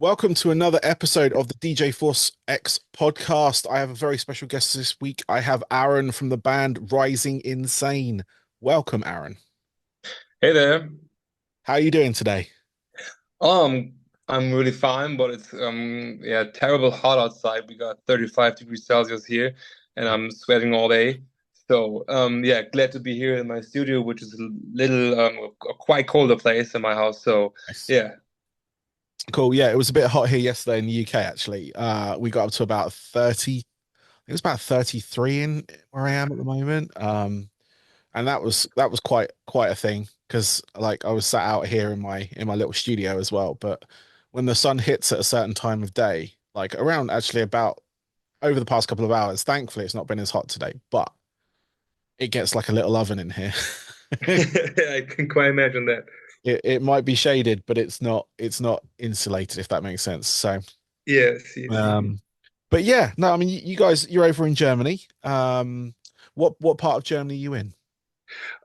Welcome to another episode of the DJ Force X podcast. I have a very special guest this week. I have Aaron from the band Rising Insane. Welcome, Aaron. Hey there. How are you doing today? Um, I'm really fine, but it's yeah, terrible hot outside. We got 35 degrees Celsius here, and I'm sweating all day. So yeah, glad to be here in my studio, which is a little a quite colder place in my house. So Nice. yeah, Cool. Yeah, it was a bit hot here yesterday in the UK, actually. We got up to about 30, it was about 33 in where I am at the moment. And that was quite a thing because like I was sat out here in my little studio as well. But when the sun hits at a certain time of day, like around actually about over the past couple of hours, thankfully it's not been as hot today, but it gets like a little oven in here. I can quite imagine that. It might be shaded, but it's not insulated, if that makes sense. So Yes, yes. um but yeah, no, I mean you guys you're over in Germany. What part of Germany are you in?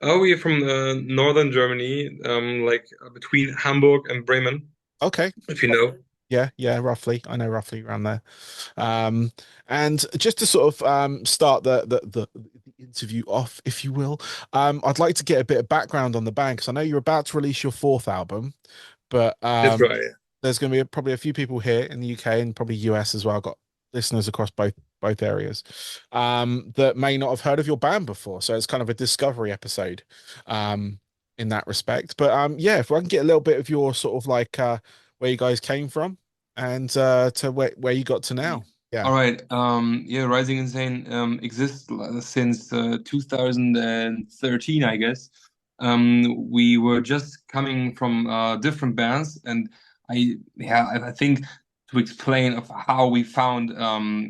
Oh, we're from northern Germany, like between Hamburg and Bremen, Okay. if you know. Yeah, yeah, roughly. I know roughly around there. Um, and just to sort of start the interview off, if you will, I'd like to get a bit of background on the band because I know you're about to release your fourth album, but That's right. there's going to be probably a few people here in the UK and probably US as well. I've got listeners across both areas that may not have heard of your band before, so it's kind of a discovery episode in that respect. But yeah, if I can get a little bit of your sort of like where you guys came from and to where you got to now. Yeah. All right. Yeah, Rising Insane exists since 2013, I guess. We were just coming from different bands, and I think to explain of how we found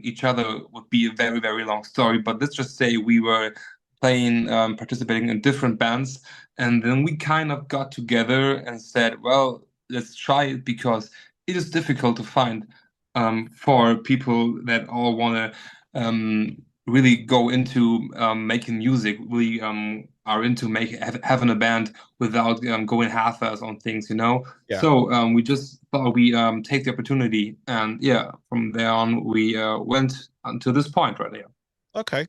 each other would be a very, very long story. But let's just say we were playing, participating in different bands, and then we kind of got together and said, well, let's try it because it is difficult to find for people that all want to really go into making music, really are into having a band without going half-ass on things, you know. Yeah. So we just thought we take the opportunity, and yeah, from there on we went until this point right here. Okay.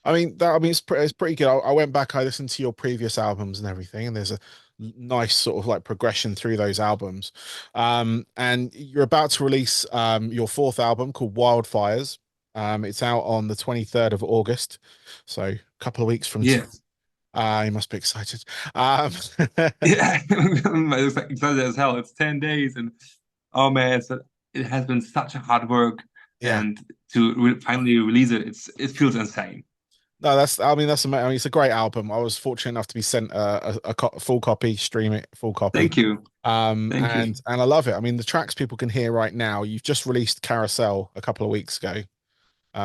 I mean it's pretty good. I went back, I listened to your previous albums and everything, and there's a nice sort of like progression through those albums. And you're about to release your fourth album called Wildfires. It's out on the 23rd of August, so a couple of weeks from Yes. you must be excited. Um Yeah, it's like excited as hell. It's 10 days, and oh man, it has been such a hard work, yeah. and to finally release it, it feels insane. No, that's amazing. I mean, it's a great album. I was fortunate enough to be sent a full copy, stream it, full copy. Thank you. Thank you. And I love it. I mean, the tracks people can hear right now. You've just released Carousel a couple of weeks ago.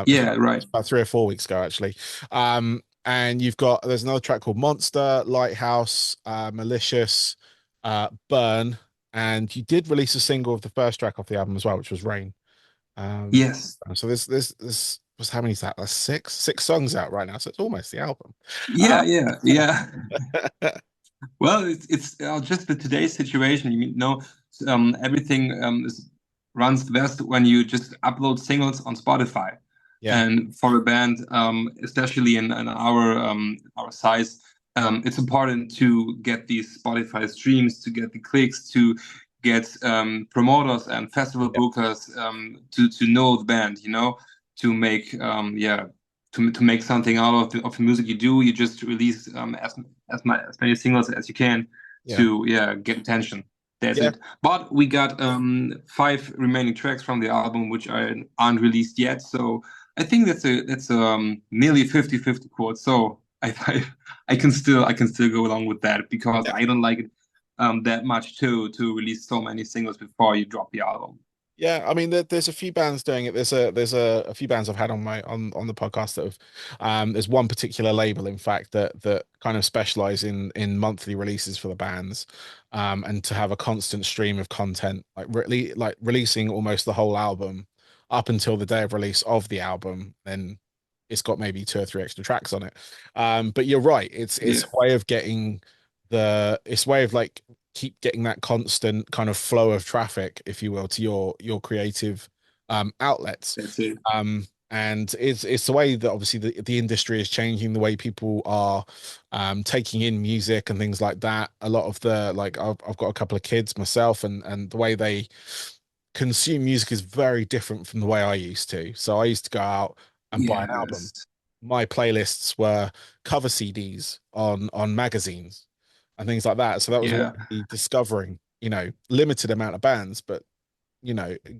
Yeah, right. About 3 or 4 weeks ago, actually. And there's another track called Monster, Lighthouse, Malicious, Burn, and you did release a single of the first track off the album as well, which was Rain. Um, Yes. so this was how many is that? That's six songs out right now, so it's almost the album. Yeah, yeah, yeah. Well, it's just the today's situation. You know, everything runs best when you just upload singles on Spotify. Yeah, And for a band, especially in our size, it's important to get these Spotify streams, to get the clicks, to get promoters and festival yeah, bookers to know the band. You know, to make yeah to make something out of the music you do. You just release as many singles as you can yeah, to yeah get attention. That's yeah. it. But we got five remaining tracks from the album which aren't released yet. So I think that's nearly 50-50 chord. So I can still go along with that because Yeah. I don't like it that much to release so many singles before you drop the album. Yeah, I mean, there's a few bands doing it. There's a few bands I've had on my on the podcast that have. There's one particular label, in fact, that kind of specialize in monthly releases for the bands, and to have a constant stream of content, like releasing almost the whole album up until the day of release of the album. Then it's got maybe two or three extra tracks on it. But you're right. It's Yeah. a way of getting it's a way of like keep getting that constant kind of flow of traffic, if you will, to your creative outlets. That's it. And it's the way that obviously the industry is changing, the way people are taking in music and things like that. A lot of the like I've got a couple of kids myself, and the way they consume music is very different from the way I used to. So I used to go out and buy an album. Yes. My playlists were cover CDs on magazines and things like that. So that was a way Yeah. of me discovering, limited amount of bands, but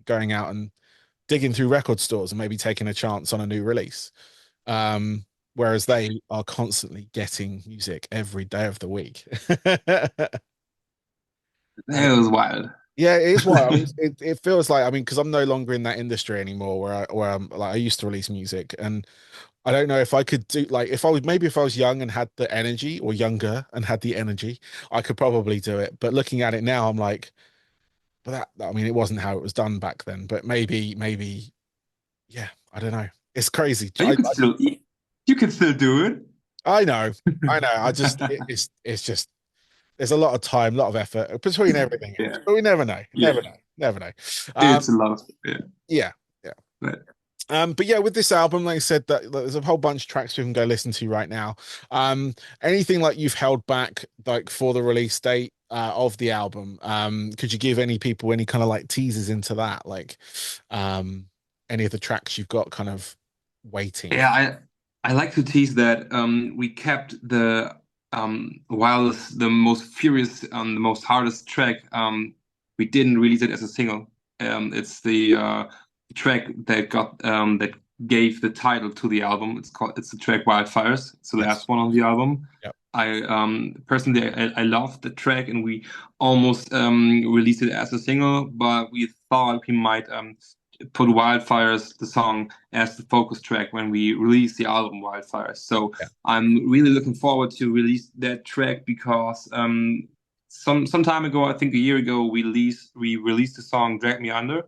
going out and digging through record stores and maybe taking a chance on a new release. Whereas they are constantly getting music every day of the week. And It was wild. yeah, it is wild. I mean, it feels like, I mean, because I'm no longer in that industry anymore where I'm like I used to release music, and I don't know if I could do like if I was maybe if I was young and had the energy, or younger and had the energy, I could probably do it. But looking at it now, I'm like, but I mean, it wasn't how it was done back then. But maybe, yeah, I don't know. It's crazy. But you can still do it. I know, I know. It's just there's a lot of time, a lot of effort between everything else, Yeah. but we never know, never Yeah. know, never know. Um, It's a lot. Yeah. yeah, yeah. But But yeah, with this album, like I said, that there's a whole bunch of tracks we can go listen to right now. Anything like you've held back like for the release date of the album? Could you give any people any kind of like teasers into that? Like any of the tracks you've got kind of waiting? yeah, I like to tease that we kept the wildest, the most furious, the most hardest track. We didn't release it as a single. It's the track that gave the title to the album. It's the track Wildfires. It's the Yes. last one on the album. Yep. I personally I love the track, and we almost released it as a single, but we thought we might put Wildfires, the song, as the focus track when we release the album Wildfires. So Yeah. I'm really looking forward to release that track because some time ago, I think a year ago, we released the song Drag Me Under,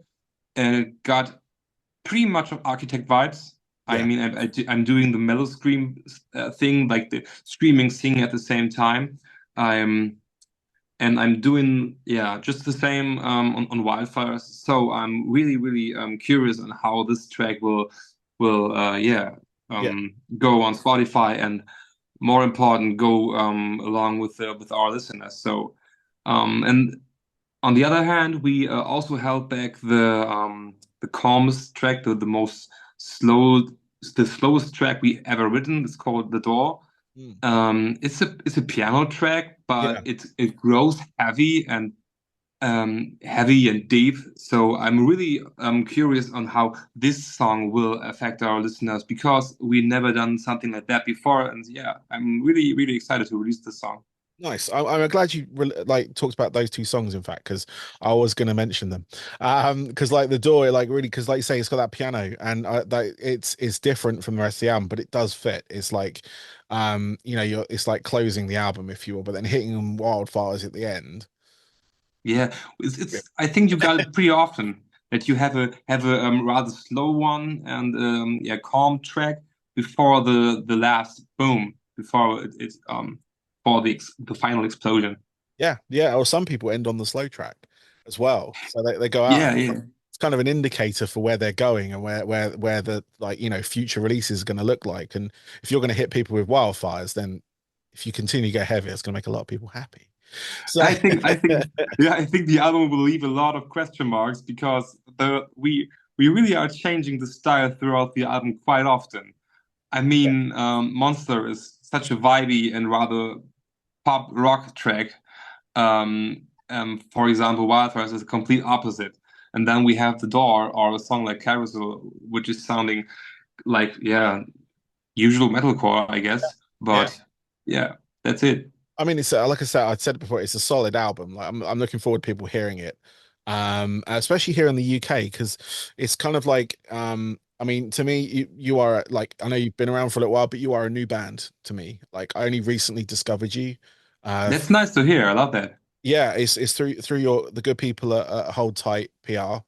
and it got pretty much of Architect vibes. I Yeah. mean, I'm doing the metal scream thing, like the screaming, singing at the same time. I'm and I'm doing, yeah, just the same on Wildfires. So I'm really curious on how this track will yeah Yeah. go on Spotify, and more important, go along with our listeners. So and on the other hand, we also held back the calmest track, the most slow, the slowest track we ever written. It's called The Door. Mm. It's a piano track, but Yeah. it grows heavy and deep. So I'm really curious on how this song will affect our listeners because we never done something like that before. And yeah, I'm really excited to release this song. Nice. I'm glad you like talked about those two songs, in fact, because I was going to mention them. Because like the door, like really, because like you say, it's got that piano, and that it's different from the rest of the album, but it does fit. It's like, it's like closing the album, if you will, but then hitting them wildfires at the end. Yeah, Yeah. I think you got it pretty often that you have a rather slow one and yeah, calm track before the last boom, before it's for the final explosion. Yeah, yeah. Or some people end on the slow track as well, so they go out. Yeah, yeah. It's kind of an indicator for where they're going and where the like future release is going to look like. And if you're going to hit people with wildfires, then if you continue to get heavy, it's going to make a lot of people happy. So I think yeah, I think the album will leave a lot of question marks because we really are changing the style throughout the album quite often. I mean, Monster is such a vibey and rather pop rock track. For example, Wildfires is a complete opposite. And then we have The Door or a song like Carousel, which is sounding like, yeah, usual metalcore, I guess. yeah, But yeah, that's it. I mean, it's like I said it before, it's a solid album. Like I'm looking forward to people hearing it, especially here in the UK because it's kind of like, I mean, to me, you are like I know you've been around for a little while, but you are a new band to me. Like I only recently discovered you. That's nice to hear. I love that. Yeah, it's through your the good people at Hold Tight PR.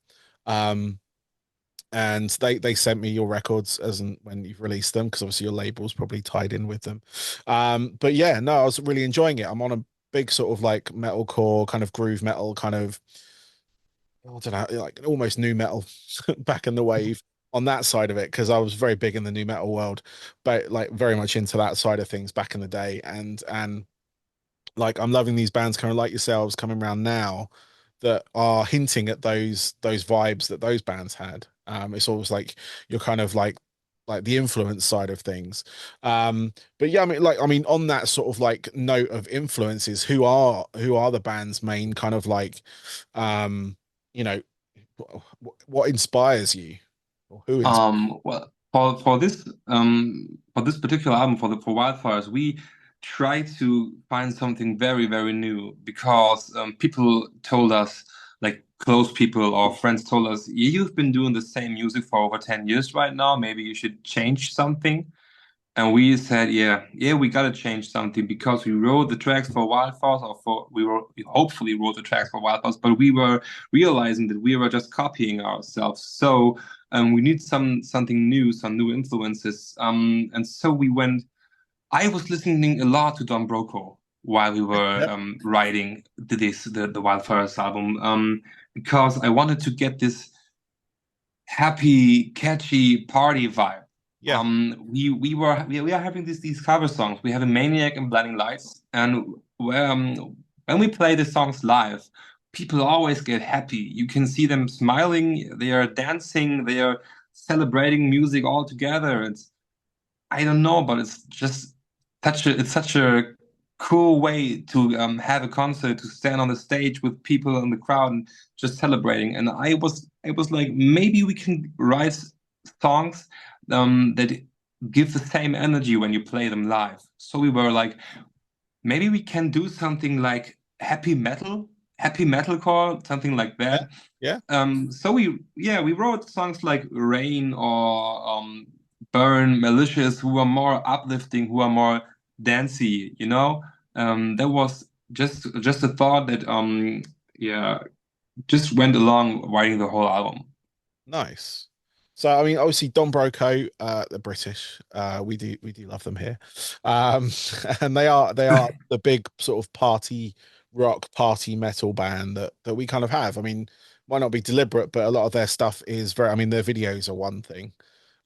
Um, and they sent me your records as and when you've released them because obviously your label's probably tied in with them. But yeah, no, I was really enjoying it. I'm on a big sort of like metalcore kind of groove metal kind of, I don't know, like almost new metal back in the wave on that side of it because I was very big in the new metal world, but like very much into that side of things back in the day. And like I'm loving these bands kind of like yourselves coming around now that are hinting at those vibes that those bands had. It's almost like you're kind of like the influence side of things. But yeah, I mean, like I mean, on that sort of like note of influences, who are the band's main kind of like, you know, what inspires you, or who inspires? Well, for this particular album for Wildfires, we try to find something very very new because people told us, like close people or friends told us, you've been doing the same music for over 10 years right now. Maybe you should change something. And we said, yeah, we gotta change something because we wrote the tracks for Wildfires, or we hopefully wrote the tracks for Wildfires, but we were realizing that we were just copying ourselves. So we need something new, some new influences. And so we went. I was listening a lot to Don Broco while we were Yeah, writing the Wildfires album, because I wanted to get this happy, catchy party vibe. yeah, We are having these cover songs. We have a Maniac and Blinding Lights, and when we play the songs live, people always get happy. You can see them smiling. They are dancing. They are celebrating music all together. I don't know, but it's just such a cool way to have a concert, to stand on the stage with people in the crowd and just celebrating. And I was like, maybe we can write songs that give the same energy when you play them live. So we were like, maybe we can do something like happy metalcore, something like yeah, that. yeah. So we wrote songs like Rain or Burn, Malicious, who are more uplifting, who are more dancey, you know? That was just a thought that yeah, just went along writing the whole album. Nice. So I mean, obviously Don Broco, the British, we do love them here, um, and they are the big sort of party rock, party metal band that we kind of have. I mean, might not be deliberate, but a lot of their stuff is very. I mean, their videos are one thing,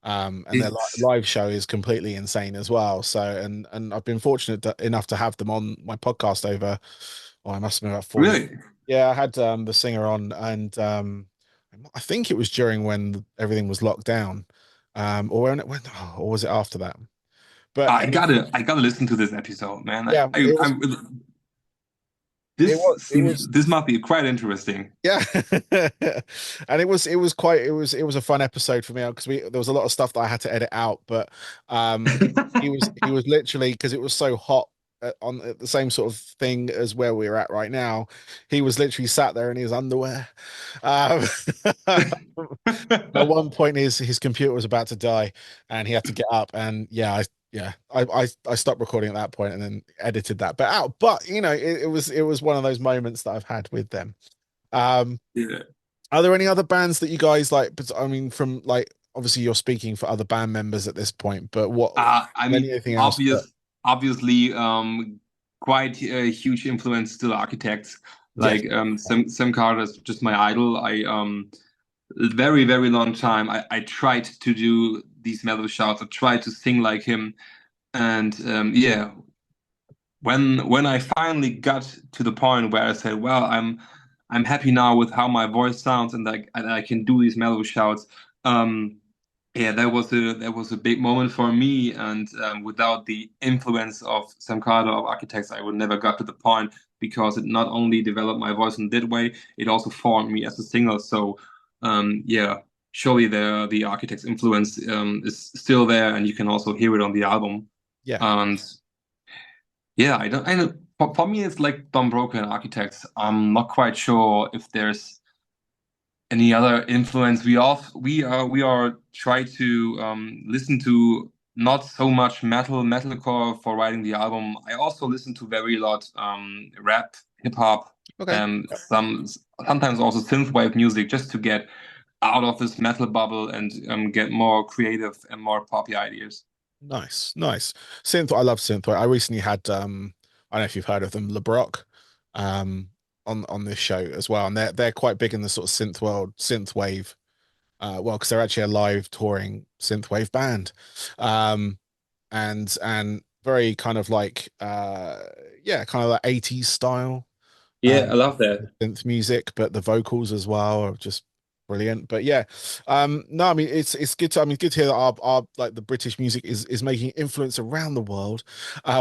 and their It's live show is completely insane as well. So, and I've been fortunate enough to have them on my podcast over. Oh, I must have been about 4 years. really, Yeah, I had the singer on, and I think it was during when everything was locked down, or or was it after that? But I gotta listen to this episode, man. yeah, it was This must be quite interesting. yeah, and it was a fun episode for me because we there was a lot of stuff that I had to edit out, but um, he was literally because it was so hot on the same sort of thing as where we're at right now. He was literally sat there in his underwear. Um, at one point, his computer was about to die, and he had to get up. And I stopped recording at that point and then edited that bit out. But it was one of those moments that I've had with them. Um, Yeah. are there any other bands that you guys like? But I mean, from like obviously you're speaking for other band members at this point, but I mean, anything else that obviously, quite a huge influence still architects. yes, Like Sam Carter is just my idol. I very very long time. I tried to do these mellow shouts. I tried to sing like him, and yeah, when I finally got to the point where I said, well, I'm happy now with how my voice sounds, and I can do these mellow shouts. Um, yeah, that was a big moment for me, and without the influence of some kind of architects, I would never got to the point because it not only developed my voice in that way, it also formed me as a singer. So, yeah, surely the architect's influence is still there, and you can also hear it on the album. yeah, And yeah, I don't. For me, it's like Don Broco and architects. I'm not quite sure if there's any other influence. We are try to listen to not so much metalcore for writing the album. I also listen to very lot rap, hip hop, okay. sometimes also synthwave music just to get out of this metal bubble and get more creative and more poppy ideas. Nice, nice. Synth, I love synth. I recently had I don't know if you've heard of them, LeBrock, um, on this show as well, and they're quite big in the sort of synth world, synth wave, well, because they're actually a live touring synthwave band, um, and very kind of like yeah, kind of like 80s style Yeah, I love that. synth music, but the vocals as well are just brilliant. But yeah, no, I mean it's good to, I mean, good to hear that our like the British music is making influence around the world,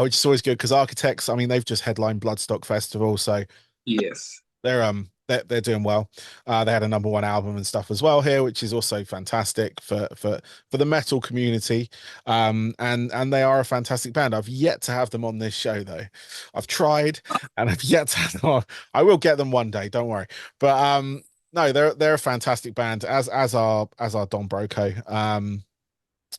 which is always good because Architects, I mean, they've just headlined Bloodstock Festival, so Yes. they're doing well. They had a number one album and stuff as well here, which is also fantastic for the metal community. And they are a fantastic band. I've yet to have them on this show though. I've tried and I've yet to have them on. I will get them one day, don't worry. But no, they're a fantastic band, as are Don Broco.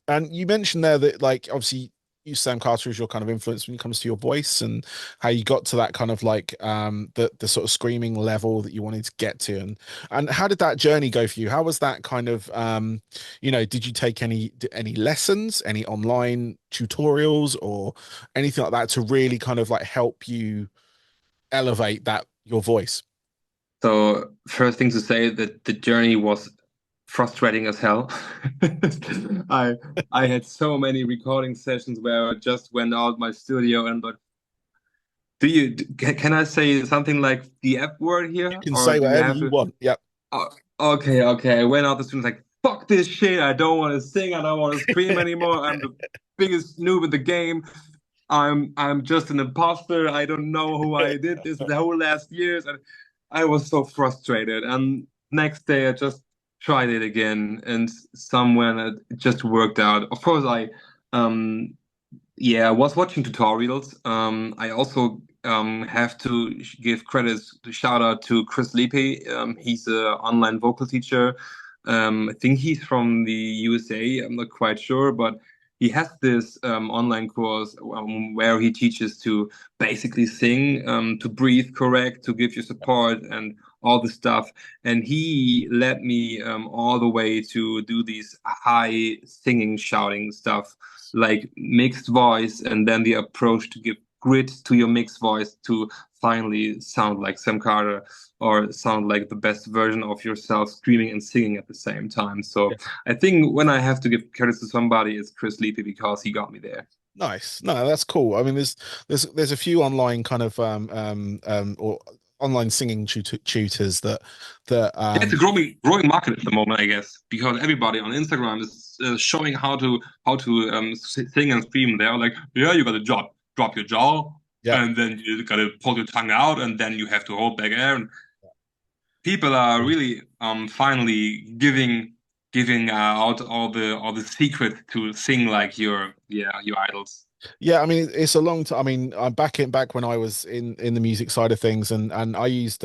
And you mentioned there that, like, obviously you, Sam Carter, is your kind of influence when it comes to your voice, and how you got to that kind of like the sort of screaming level that you wanted to get to. And how did that journey go for you? How was that kind of did you take any lessons, any online tutorials or anything like that to really kind of like help you elevate that your voice? So first thing to say that the journey was frustrating as hell. I I had so many recording sessions where I just went out my studio and like, can I say something like the F word You here, can or say do you whatever have you to? want. Yep. Oh, okay, okay. I went out the studio like, fuck this shit. I don't want to sing. I don't want to scream anymore. I'm the biggest noob in the game. I'm just an imposter. I don't know who I did this the whole last years, and I was so frustrated. And next day I just tried it again, and somewhere it just worked out. Of course, um I was watching tutorials. I also have to give credits to shout out to Chris Lepe. He's an online vocal teacher. I think he's from the USA. I'm not quite sure, but he has this online course where he teaches to basically sing, to breathe correct, to give you support and all the stuff. And he led me all the way to do these high singing, shouting stuff like mixed voice, and then the approach to give grit to your mixed voice to finally sound like Sam Carter or sound like the best version of yourself screaming and singing at the same time. So I think when I have to give credit to somebody, it's Chris Lepe because he got me there. Nice. No, that's cool. I mean, there's a few online kind of or online singing tutors that Yeah, it's a growing market at the moment, I guess, because everybody on Instagram is showing how to sing and scream. They're like, yeah, you got to drop your jaw, yeah. and then you got to pull your tongue out, and then you have to hold back air. And people are really finally giving out all the secret to sing like your idols. Yeah, I mean, it's a long time. I mean, I'm back when I was in the music side of things, and I used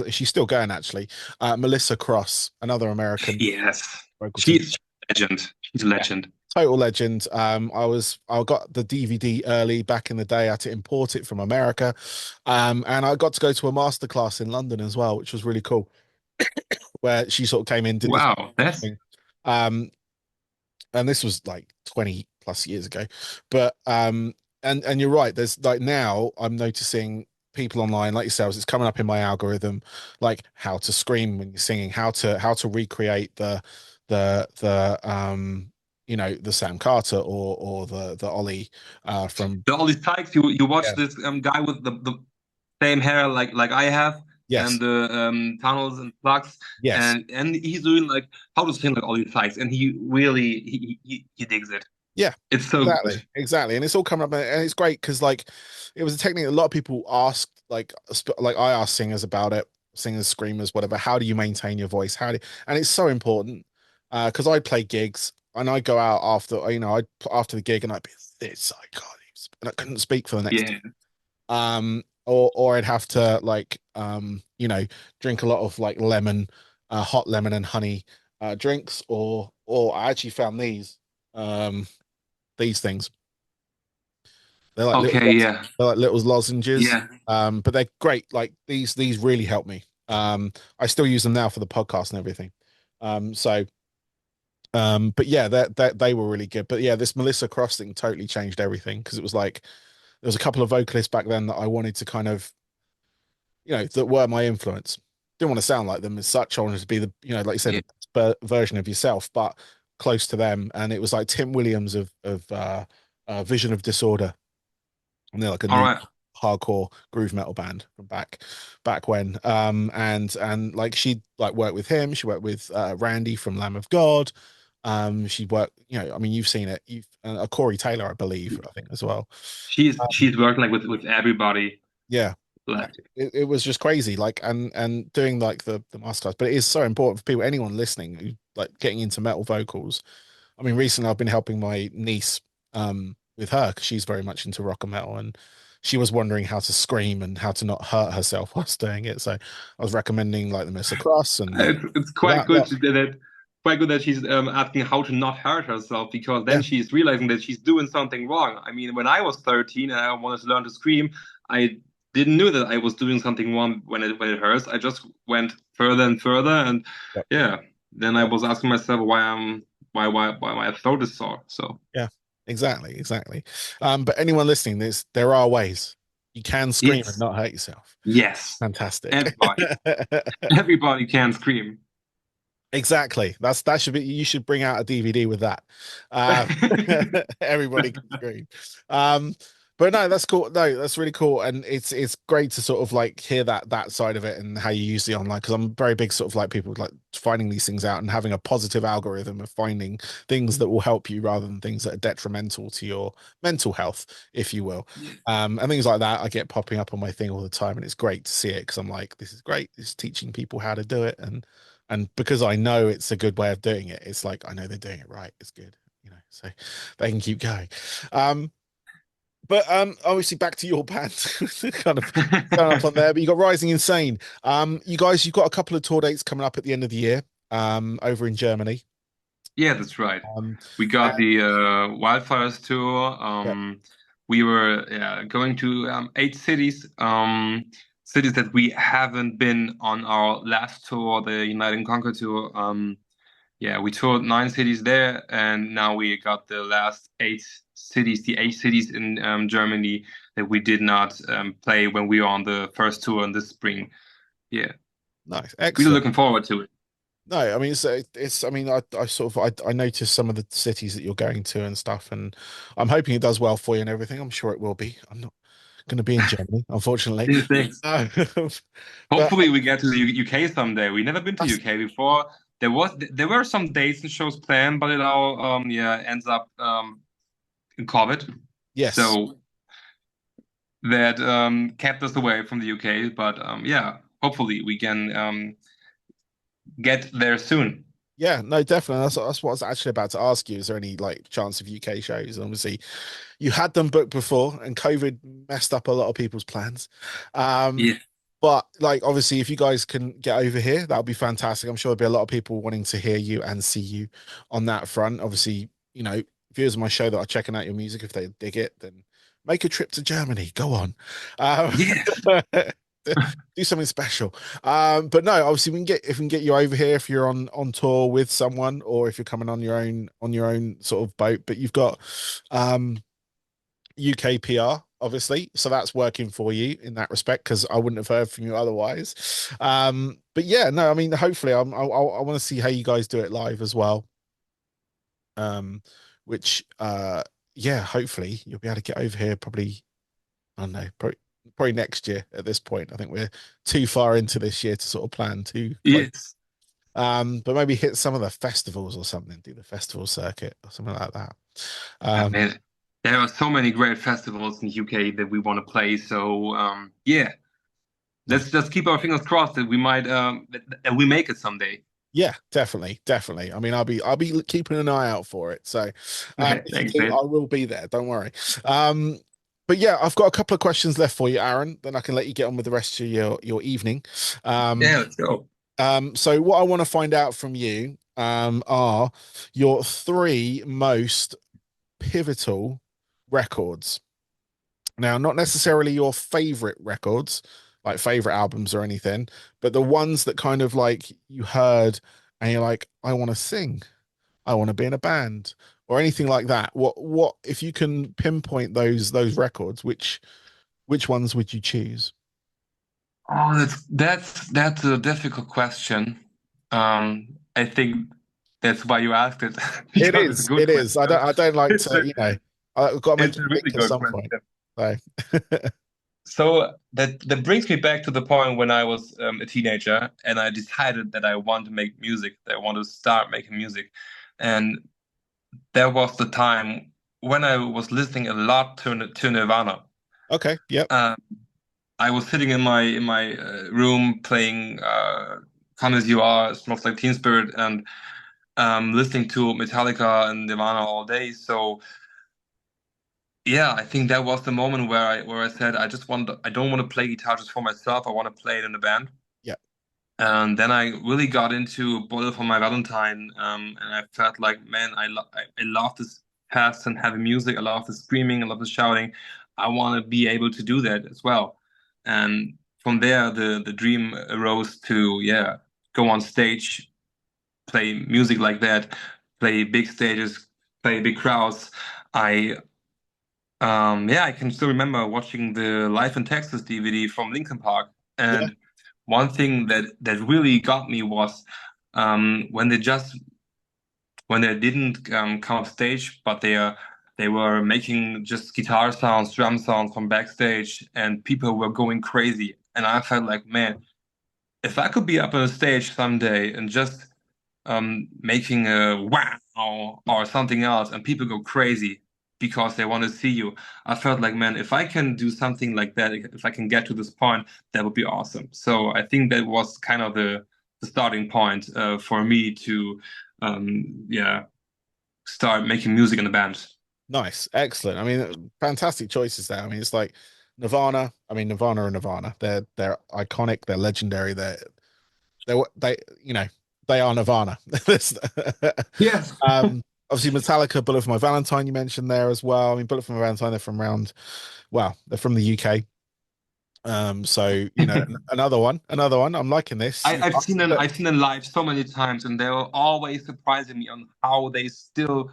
she's still going actually, Melissa Cross, another American Yes, vocal teacher. she's a legend. She's a Yeah, legend. total legend. I got the DVD early back in the day. I had to import it from America, and I got to go to a masterclass in London as well, which was really cool. Where she sort of came in, did this Wow, that's thing. Um, and this was like 20 plus years ago. But and you're right, there's like, now I'm noticing people online like yourselves, it's coming up in my algorithm, like how to scream when you're singing, how to recreate the the Sam Carter or the Ollie from all these types. You watch yeah. this guy with the same hair like I have, and Yes, the tunnels and plugs, yes. and he's doing like how to sing like all these types, and he really he digs it. Yeah, It's so good. exactly, and it's all coming up, and it's great because like it was a technique a lot of people asked, like I asked singers about it, singers, screamers, whatever. How do you maintain your voice? And it's so important because I play gigs and I go out after I after the gig and I'd be this I can't even and I couldn't speak for the next Yeah. or I'd have to like drink a lot of like hot lemon and honey drinks or I actually found these things. They're like little Okay. Yeah. they're like little lozenges. Yeah. But they're great. Like these really help me. I still use them now for the podcast and everything. So but yeah, that they were really good. But yeah, this Melissa Cross thing totally changed everything because it was like there was a couple of vocalists back then that I wanted to kind of, that were my influence. Didn't want to sound like them as such. I wanted to be the, like you said, Yeah. the best version of yourself, but close to them. And it was like Tim Williams of Vision of Disorder, and they're like a All new right. hardcore groove metal band from back when. And like she like worked with him. She worked with Randy from Lamb of God. She worked, I mean, you've seen it. You've Corey Taylor, I believe, I think as well. She's worked like with everybody. Yeah, Like, it was just crazy, like, and doing like the masterclass. But it is so important for people, anyone listening who like getting into metal vocals. I mean, recently I've been helping my niece with her because she's very much into rock and metal, and she was wondering how to scream and how to not hurt herself whilst doing it. So I was recommending like the Mr. Cross and it's quite that good lot. that quite good that she's asking how to not hurt herself because Yeah, then she's realizing that she's doing something wrong. I mean, when I was 13 and I wanted to learn to scream, I didn't know that I was doing something wrong when it hurts. I just went further and further, and yeah, yeah, then I was asking myself why my throat is sore. So yeah, exactly. But anyone listening, there are ways you can scream and yes, not hurt yourself. yes, Fantastic. everybody can scream. Exactly. That should be, you should bring out a DVD with that. Uh, everybody can scream. Um, but no, that's cool. No, that's really cool. And it's great to sort of like hear that side of it and how you use the online, because I'm very big sort of like people like finding these things out and having a positive algorithm of finding things that will help you rather than things that are detrimental to your mental health, if you will. Yeah. And things like that I get popping up on my thing all the time, and it's great to see it because I'm like, this is great. It's teaching people how to do it, and because I know it's a good way of doing it, it's like I know they're doing it right. It's good, so they can keep going. Um, but obviously back to your band, kind of going off on there. But you got Rising Insane. You guys, you've got a couple of tour dates coming up at the end of the year, over in Germany. Yeah, that's right. Um, We got and the Wildfires tour. yeah, We were going to 8 cities, cities that we haven't been on our last tour, the Unite and Conquer tour. Yeah, we toured 9 cities there, and now we got the last 8 cities, the 8 cities in Germany that we did not play when we were on the first tour in this spring. Yeah, nice, really excellent. looking forward to it. No, I mean it's I mean I sort of I noticed some of the cities that you're going to and stuff, and I'm hoping it does well for you and everything. I'm sure it will be. I'm not going to be in Germany, unfortunately. Yeah, thanks. Uh, but Hopefully we get to the UK someday. We never been to that's UK before. There were some dates and shows planned, but it all ends up in COVID. yes. So that kept us away from the UK. But yeah, hopefully we can get there soon. Yeah, no, definitely. That's what I was actually about to ask you. Is there any like chance of UK shows? And obviously, you had them booked before, and COVID messed up a lot of people's plans. Um, Yeah. but like obviously, if you guys can get over here, that would be fantastic. I'm sure there'll be a lot of people wanting to hear you and see you on that front. Obviously, viewers of my show that are checking out your music, if they dig it, then make a trip to Germany. Go on. Um, Yes. do something special. But no, obviously we can get if we can get you over here if you're on tour with someone, or if you're coming on your own sort of boat. But you've got um UK PR, obviously, so that's working for you in that respect because I wouldn't have heard from you otherwise. But yeah, no, I mean, hopefully, I want to see how you guys do it live as well. Um, which yeah, hopefully you'll be able to get over here probably. I don't know, probably next year at this point. I think we're too far into this year to sort of plan too close. Yes. But maybe hit some of the festivals or something, do the festival circuit or something like that. I Um, mean, there are so many great festivals in UK that we want to play. So yeah, let's nice. just keep our fingers crossed that we might that we make it someday. Yeah, definitely. I mean, I'll be keeping an eye out for it. So, Okay, if you thanks, do, man. I will be there. Don't worry. Um, but yeah, I've got a couple of questions left for you, Aaron. Then I can let you get on with the rest of your evening. Um, Yeah, let's go. so what I want to find out from you, are your three most pivotal records. Now, not necessarily your favorite records, like favorite albums or anything, but the ones that kind of like you heard and you're like, I want to sing, I want to be in a band, or anything like that, what if you can pinpoint those records, which ones would you choose? Oh, that's a difficult question. I think that's why you asked it It because it's a is. good It is. question. I don't like It's to, a I've got to make it's you a think really at good some point. question. So So that brings me back to the point when I was a teenager and I decided that I want to make music, that I want to start making music. And there was the time when I was listening a lot to Nirvana. okay, yep, Uh, I was sitting in my room playing "Come as You Are," "Smells Like Teen Spirit," and listening to Metallica and Nirvana all day. So yeah, I think that was the moment where I said I don't want to play guitar just for myself. I want to play it in a band. yep, And then I really got into Bullet for My Valentine, and I felt like, man, I love this fast and heavy music. I love the screaming. I love the shouting. I want to be able to do that as well. And from there, the dream arose to, yeah, go on stage, play music like that, play big stages, play big crowds. I yeah, I can still remember watching the Live in Texas DVD from Linkin Park, yeah, and one thing that really got me was when when they didn't come off stage, but they were making just guitar sounds, drum sounds from backstage, and people were going crazy. And I felt like, man, if I could be up on a stage someday and just making a wow or something else, and people go crazy because they want to see you. I felt like, man, if I can do something like that, if I can get to this point, that would be awesome. So I think that was kind of the starting point for me to, yeah, start making music in the band. nice, excellent. I mean, fantastic choices there. I mean, it's like Nirvana. I mean, Nirvana and Nirvana. They're iconic. They're legendary. They they are Nirvana. Yes. um, obviously Metallica, Bullet for My Valentine. You mentioned there as well. I mean, Bullet for My Valentine. They're from around. Well, they're from the UK. So another one. I'm liking this. I've seen them live so many times, and they were always surprising me on how they still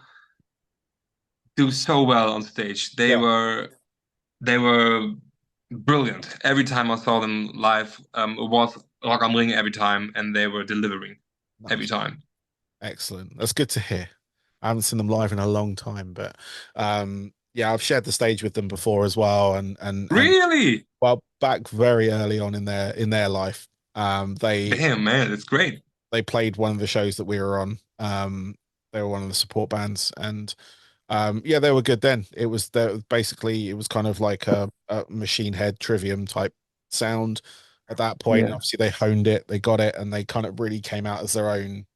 do so well on stage. Yeah, They were brilliant. Every time I saw them live, it was Rock am Ring every time, and they were delivering every nice, time. excellent. That's good to hear. I haven't seen them live in a long time, but yeah, I've shared the stage with them before as well, and Really? well, back very early on in their life, Damn, man, it's great. they played one of the shows that we were on. They were one of the support bands, and yeah, they were good then. Basically it was kind of like a Machine Head Trivium type sound at that point. Yeah. Obviously, they honed it, they got it, and they kind of really came out as their own.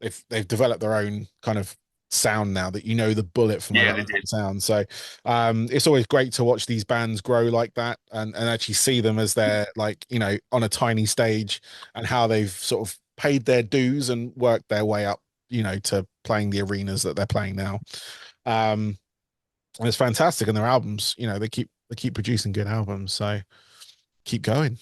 They've developed their own kind of sound now that the Bullet for My Yeah, they Valentine did. sound. So it's always great to watch these bands grow like that and actually see them as they're like, on a tiny stage and how they've sort of paid their dues and worked their way up, to playing the arenas that they're playing now. Um, and it's fantastic. And their albums, they keep producing good albums. So keep going,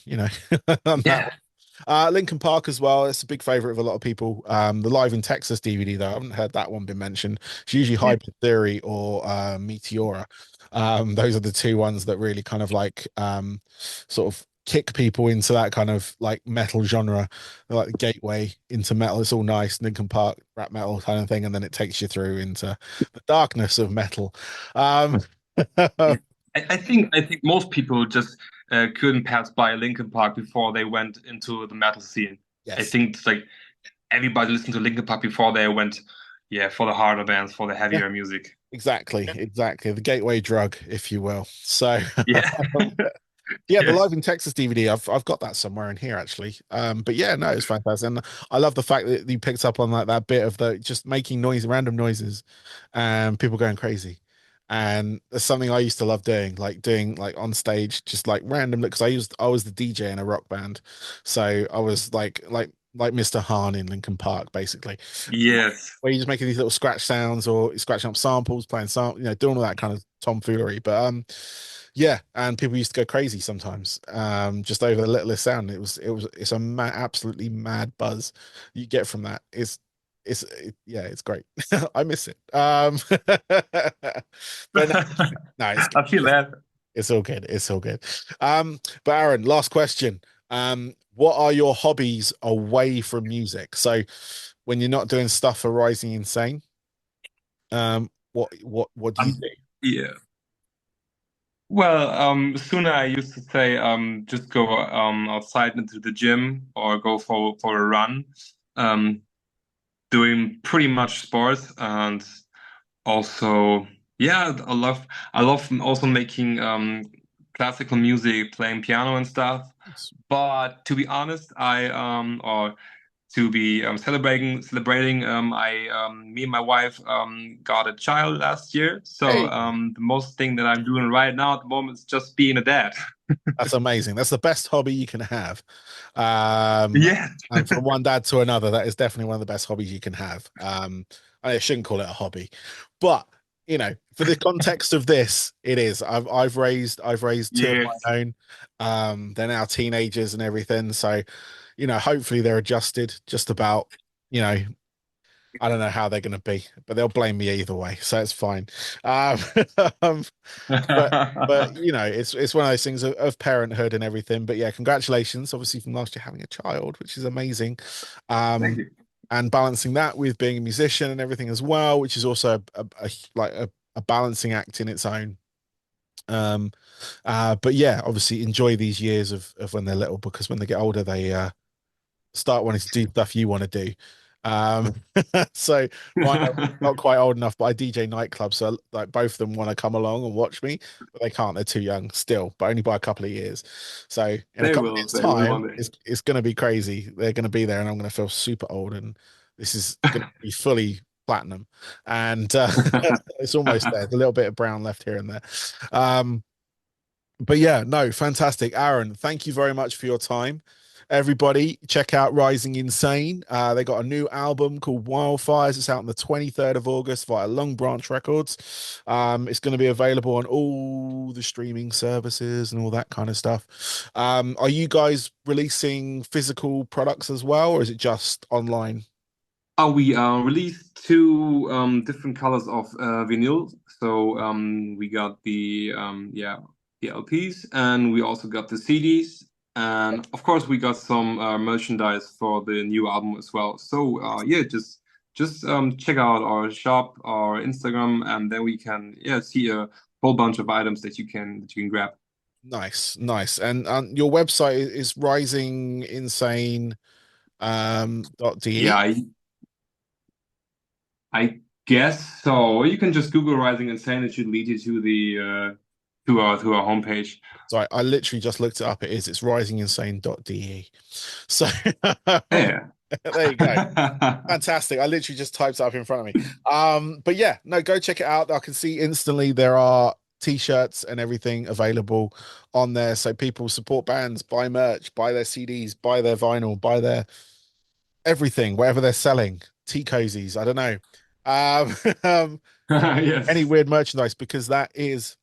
on that. Yeah. Lincoln Park as well. It's a big favorite of a lot of people. The Live in Texas DVD, though, I haven't heard that one been mentioned. It's usually Yeah. Hybrid Theory or Meteora. Those are the two ones that really kind of like sort of kick people into that kind of like metal genre, like the gateway into metal. It's all nice, Lincoln Park, rap metal kind of thing, and then it takes you through into the darkness of metal. Um, Yeah. I think most people just couldn't pass by Linkin Park before they went into the metal scene. I yes. think it's like everybody listened to Linkin Park before they went, yeah, for the harder bands, for the Yeah, heavier music. exactly. The gateway drug, if you will. So Yeah. yeah, the Yeah. Live in Texas DVD, I've got that somewhere in here actually. But yeah, no, it's fantastic. And I love the fact that you picked up on that bit of the just making noise, random noises, and people going crazy. And that's something I used to love doing, like on stage, just like random because I was the DJ in a rock band. So I was like Mr. Hahn in Linkin Park, basically. Yes. Where you're just making these little scratch sounds or scratching up samples, playing doing all that kind of tomfoolery. But yeah, and people used to go crazy sometimes, just over the littlest sound. It's a absolutely mad buzz you get from that. yeah, it's great. I miss it. But no, no, I feel that. it's all good. It's all good. But Aaron, last question. What are your hobbies away from music? So when you're not doing stuff for Rising Insane, what do you do? Yeah. Well, sooner I used to say just go outside into the gym or go for a run. Um, Doing pretty much sports and also yeah, I love also making classical music, playing piano and stuff. But to be honest, I or to be celebrating I me and my wife got a child last year. So Hey, the most thing that I'm doing right now at the moment is just being a dad. that's amazing. That's the best hobby you can have. Um, Yeah. and from one dad to another, that is definitely one of the best hobbies you can have. I shouldn't call it a hobby, but for the context of this, it is. I've raised two of Yes. my own. They're now teenagers and everything, so hopefully they're adjusted just about. You know, I don't know how they're going to be, but they'll blame me either way, so it's fine. Um, um, but it's one of those things of parenthood and everything. But yeah, congratulations, obviously from last year having a child, which is amazing. Thank Um, you. and balancing that with being a musician and everything as well, which is also like a balancing act in its own. Um, but yeah, obviously enjoy these years of when they're little because when they get older, they start wanting to do stuff you want to do. Um, so mine are not quite old enough, but I DJ nightclubs, so like both of them want to come along and watch me, but they can't. They're too young still, but only by a couple of years. So in a They couple of will. years' They will time, one day. it's going to be crazy. They're going to be there, and I'm going to feel super old, and this is going to be fully platinum, and it's almost there. There's a little bit of brown left here and there. Um, but yeah, no, fantastic. Aaron, thank you very much for your time. Everybody, check out Rising Insane. They got a new album called Wildfires. It's out on the 23rd of August via Long Branch Records. It's going to be available on all the streaming services and all that kind of stuff. Are you guys releasing physical products as well, or is it just online? We released two different colors of vinyl. So we got the LPs and we also got the CDs. And of course we got some merchandise for the new album as well. So yeah, just check out our shop, our Instagram, and then we can see a whole bunch of items that you can grab. Nice, nice. And your website is risinginsane dot Yeah, de. I guess so. You can just Google Rising Insane. It should lead you to the to our homepage. So I literally just looked it up. It is. It's risinginsane.de. So Yeah. there you go. Fantastic. I literally just typed it up in front of me. But yeah, no, go check it out. I can see instantly there are t-shirts and everything available on there. So people support bands, buy merch, buy their CDs, buy their vinyl, buy their everything, whatever they're selling, tea cozies, I don't know. Um, um, any Yes. weird merchandise because that is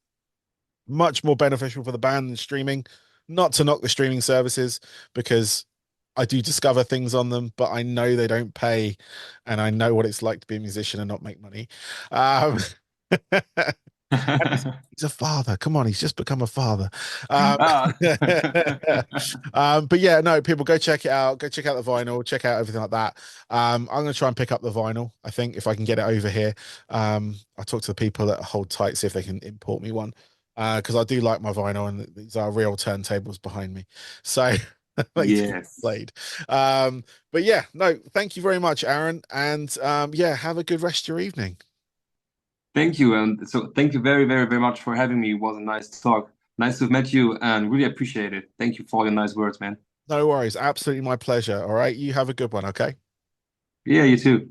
much more beneficial for the band than streaming. Not to knock the streaming services because I do discover things on them, but I know they don't pay, and I know what it's like to be a musician and not make money. Um, and he's a father. Come on, he's just become a father. Ah. But yeah, no, people go check it out. Go check out the vinyl. Check out everything like that. I'm gonna try and pick up the vinyl. I think if I can get it over here. I'll talk to the people that hold tight, see if they can import me one. Because I do like my vinyl, and these are real turntables behind me, so they do get Yes. played. Um, but yeah, no, thank you very much, Aaron, and yeah, have a good rest of your evening. Thank you. And so thank you very, very, very much for having me. It was a nice talk. Nice to have met you and really appreciate it. Thank you for all your nice words, man. No worries. Absolutely my pleasure. All right. You have a good one. Okay. Yeah, you too. Bye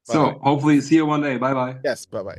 bye. So hopefully see you one day. Bye bye. Yes. Bye bye.